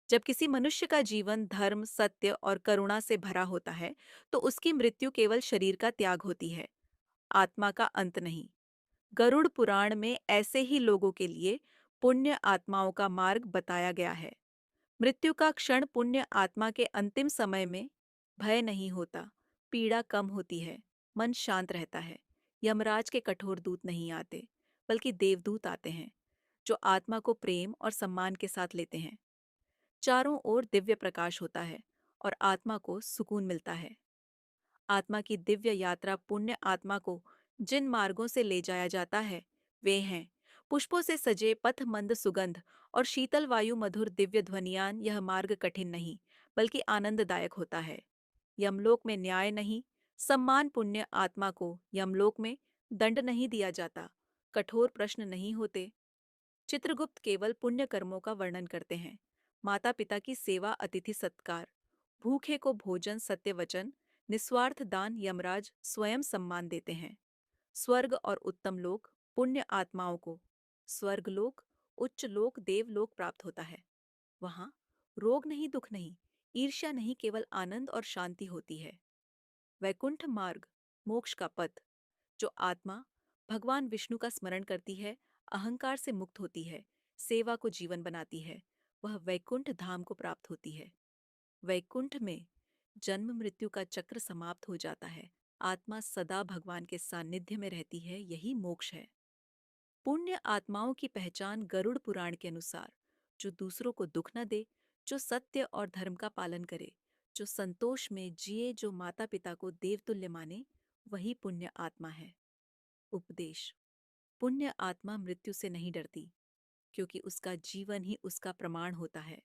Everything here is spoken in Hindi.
जब किसी मनुष्य का जीवन धर्म, सत्य और करुणा से भरा होता है, तो उसकी मृत्यु केवल शरीर का त्याग होती है, आत्मा का अंत नहीं। गरुड़ पुराण में ऐसे ही लोगों के लिए पुण्य आत्माओं का मार्ग बताया गया है। मृत्यु का क्षण पुण्य आत्मा के अंतिम समय में भय नहीं होता, पीड़ा कम होती है, मन शांत रहता है। यमराज के कठोर दूत नहीं आते, बल्कि देवदूत आते हैं, जो आत्मा को प्रेम और सम्मान के साथ लेते हैं। चारों ओर दिव्य प्रकाश होता है और आत्मा को सुकून मिलता है। आत्मा की दिव्य यात्रा पुण्य आत्मा को जिन मार्गों से ले जाया जाता है, वे हैं पुष्पों से सजे पथ, मंद सुगंध और शीतल वायु, मधुर दिव्य ध्वनियान। यह मार्ग कठिन नहीं, बल्कि आनंददायक होता है। यमलोक में न्याय नहीं, सम्मान। पुण्य आत्मा को यमलोक में दंड नहीं दिया जाता, कठोर प्रश्न नहीं होते। चित्रगुप्त केवल पुण्य कर्मों का वर्णन करते हैं। माता पिता की सेवा, अतिथि सत्कार, भूखे को भोजन, सत्य वचन, निस्वार्थ दान। यमराज स्वयं सम्मान देते हैं। स्वर्ग और उत्तम लोक पुण्य आत्माओं को स्वर्गलोक, उच्च लोक, देवलोक प्राप्त होता है। वहां रोग नहीं, दुख नहीं, ईर्ष्या नहीं, केवल आनंद और शांति होती है। वैकुंठ मार्ग, मोक्ष का पथ। जो आत्मा भगवान विष्णु का स्मरण करती है, अहंकार से मुक्त होती है, सेवा को जीवन बनाती है, वह वैकुंठ धाम को प्राप्त होती है। वैकुंठ में जन्म मृत्यु का चक्र समाप्त हो जाता है, आत्मा सदा भगवान के सानिध्य में रहती है। यही मोक्ष है। पुण्य आत्माओं की पहचान गरुड़ पुराण के अनुसार: जो दूसरों को दुख न दे, जो सत्य और धर्म का पालन करे, जो संतोष में जिए, जो माता पिता को देवतुल्य माने, वही पुण्य आत्मा है। उपदेश: पुण्य आत्मा मृत्यु से नहीं डरती, क्योंकि उसका जीवन ही उसका प्रमाण होता है।